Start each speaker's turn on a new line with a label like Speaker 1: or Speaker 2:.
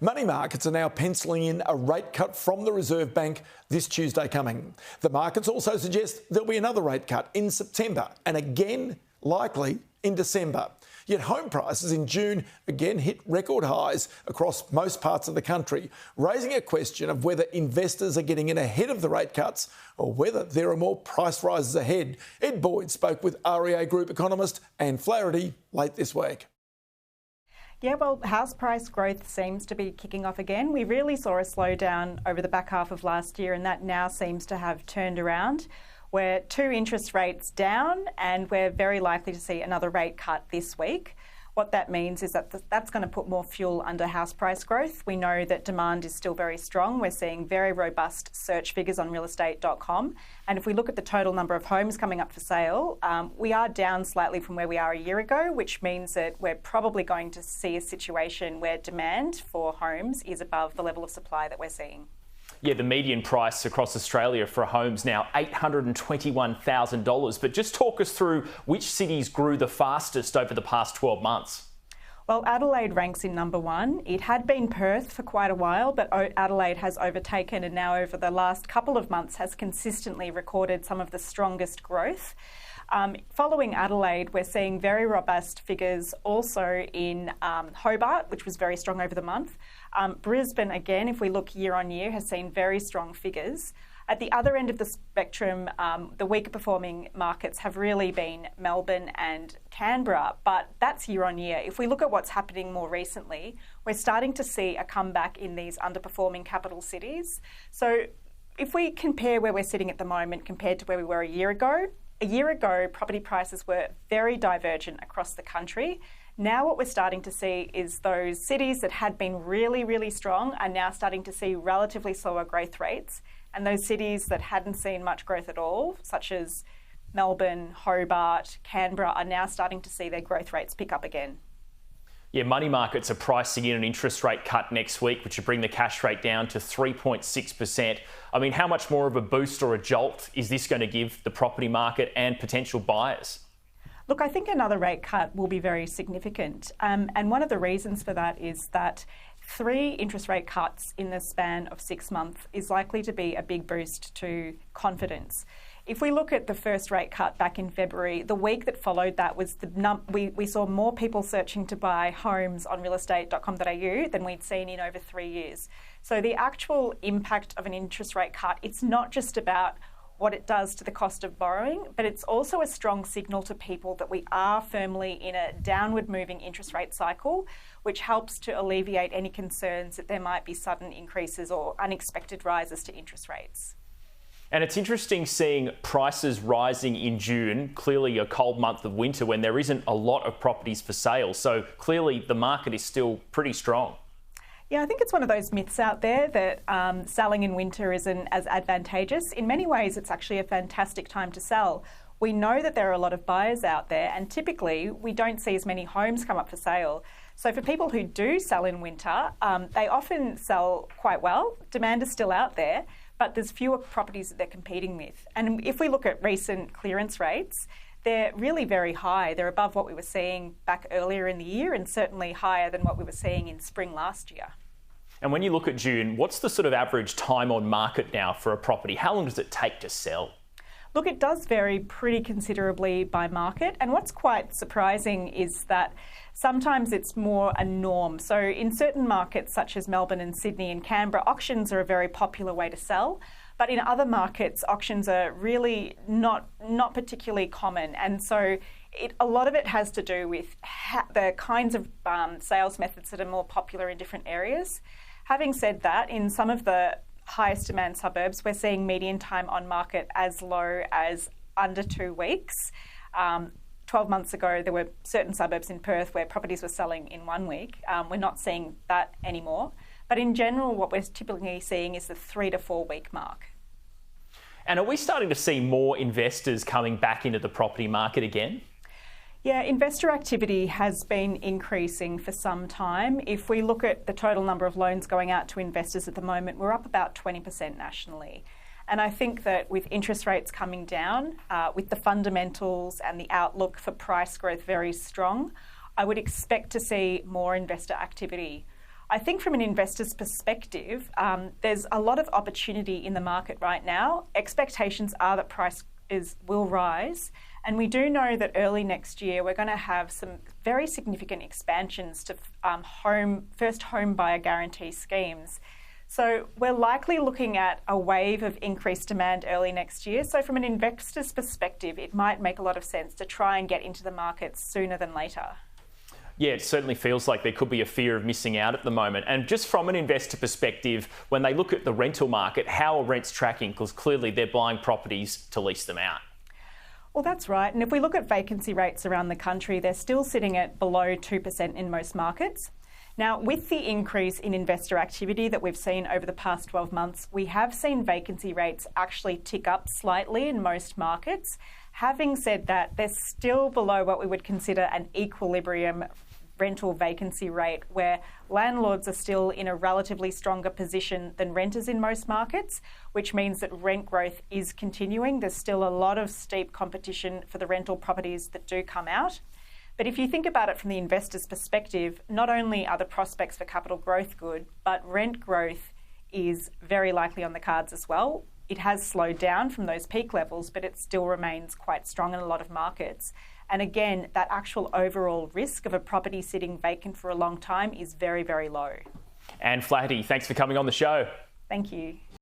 Speaker 1: Money markets are now penciling in a rate cut from the Reserve Bank this Tuesday coming. The markets also suggest there'll be another rate cut in September and again likely in December. Yet home prices in June again hit record highs across most parts of the country, raising a question of whether investors are getting in ahead of the rate cuts or whether there are more price rises ahead. Ed Boyd spoke with REA Group economist and Flaherty late this week.
Speaker 2: Yeah, well, house price growth seems to be kicking off again. We really saw a slowdown over the back half of last year, and that now seems to have turned around. We're 2 interest rates down, and we're very likely to see another rate cut this week. What that means is that that's going to put more fuel under house price growth. We know that demand is still very strong. We're seeing very robust search figures on realestate.com. And if we look at the total number of homes coming up for sale, we are down slightly from where we are a year ago, which means that we're probably going to see a situation where demand for homes is above the level of supply that we're seeing.
Speaker 3: Yeah, the median price across Australia for a home's now $821,000. But just talk us through which cities grew the fastest over the past 12 months.
Speaker 2: Well, Adelaide ranks in number 1. It had been Perth for quite a while, but Adelaide has overtaken and now over the last couple of months has consistently recorded some of the strongest growth. Following Adelaide, we're seeing very robust figures also in Hobart, which was very strong over the month. Brisbane, again, if we look year on year, has seen very strong figures. At the other end of the spectrum, the weaker performing markets have really been Melbourne and Canberra, but that's year on year. If we look at what's happening more recently, we're starting to see a comeback in these underperforming capital cities. So if we compare where we're sitting at the moment compared to where we were a year ago, property prices were very divergent across the country. Now what we're starting to see is those cities that had been really, really strong are now starting to see relatively slower growth rates. And those cities that hadn't seen much growth at all, such as Melbourne, Hobart, Canberra, are now starting to see their growth rates pick up again.
Speaker 3: Yeah, money markets are pricing in an interest rate cut next week, which would bring the cash rate down to 3.6%. I mean, how much more of a boost or a jolt is this going to give the property market and potential buyers?
Speaker 2: Look, I think another rate cut will be very significant. And one of the reasons for that is that 3 interest rate cuts in the span of 6 months is likely to be a big boost to confidence. If we look at the first rate cut back in February, the week that followed that was we saw more people searching to buy homes on realestate.com.au than we'd seen in over 3 years. So the actual impact of an interest rate cut, it's not just about what it does to the cost of borrowing, but it's also a strong signal to people that we are firmly in a downward moving interest rate cycle, which helps to alleviate any concerns that there might be sudden increases or unexpected rises to interest rates.
Speaker 3: And it's interesting seeing prices rising in June, clearly a cold month of winter when there isn't a lot of properties for sale. So clearly the market is still pretty strong.
Speaker 2: Yeah, I think it's one of those myths out there that selling in winter isn't as advantageous. In many ways, it's actually a fantastic time to sell. We know that there are a lot of buyers out there, and typically we don't see as many homes come up for sale. So for people who do sell in winter, they often sell quite well. Demand is still out there, but there's fewer properties that they're competing with. And if we look at recent clearance rates, they're really very high. They're above what we were seeing back earlier in the year and certainly higher than what we were seeing in spring last year.
Speaker 3: And when you look at June, what's the sort of average time on market now for a property? How long does it take to sell?
Speaker 2: Look, it does vary pretty considerably by market. And what's quite surprising is that sometimes it's more a norm. So in certain markets such as Melbourne and Sydney and Canberra, auctions are a very popular way to sell. But in other markets, auctions are really not particularly common. And so a lot of it has to do with the kinds of sales methods that are more popular in different areas. Having said that, in some of the highest demand suburbs, we're seeing median time on market as low as under 2 weeks. 12 months ago, there were certain suburbs in Perth where properties were selling in 1 week. We're not seeing that anymore. But in general, what we're typically seeing is the 3 to 4 week mark.
Speaker 3: And are we starting to see more investors coming back into the property market again?
Speaker 2: Yeah, investor activity has been increasing for some time. If we look at the total number of loans going out to investors at the moment, we're up about 20% nationally. And I think that with interest rates coming down, with the fundamentals and the outlook for price growth very strong, I would expect to see more investor activity. I think from an investor's perspective, there's a lot of opportunity in the market right now. Expectations are that will rise. And we do know that early next year, we're going to have some very significant expansions to first home buyer guarantee schemes. So we're likely looking at a wave of increased demand early next year. So from an investor's perspective, it might make a lot of sense to try and get into the markets sooner than later.
Speaker 3: Yeah, it certainly feels like there could be a fear of missing out at the moment. And just from an investor perspective, when they look at the rental market, how are rents tracking? Because clearly they're buying properties to lease them out.
Speaker 2: Well, that's right. And if we look at vacancy rates around the country, they're still sitting at below 2% in most markets. Now, with the increase in investor activity that we've seen over the past 12 months, we have seen vacancy rates actually tick up slightly in most markets. Having said that, they're still below what we would consider an equilibrium rental vacancy rate, where landlords are still in a relatively stronger position than renters in most markets, which means that rent growth is continuing. There's still a lot of steep competition for the rental properties that do come out. But if you think about it from the investor's perspective, not only are the prospects for capital growth good, but rent growth is very likely on the cards as well. It has slowed down from those peak levels, but it still remains quite strong in a lot of markets. And again, that actual overall risk of a property sitting vacant for a long time is very, very low.
Speaker 3: And Flaherty, thanks for coming on the show.
Speaker 2: Thank you.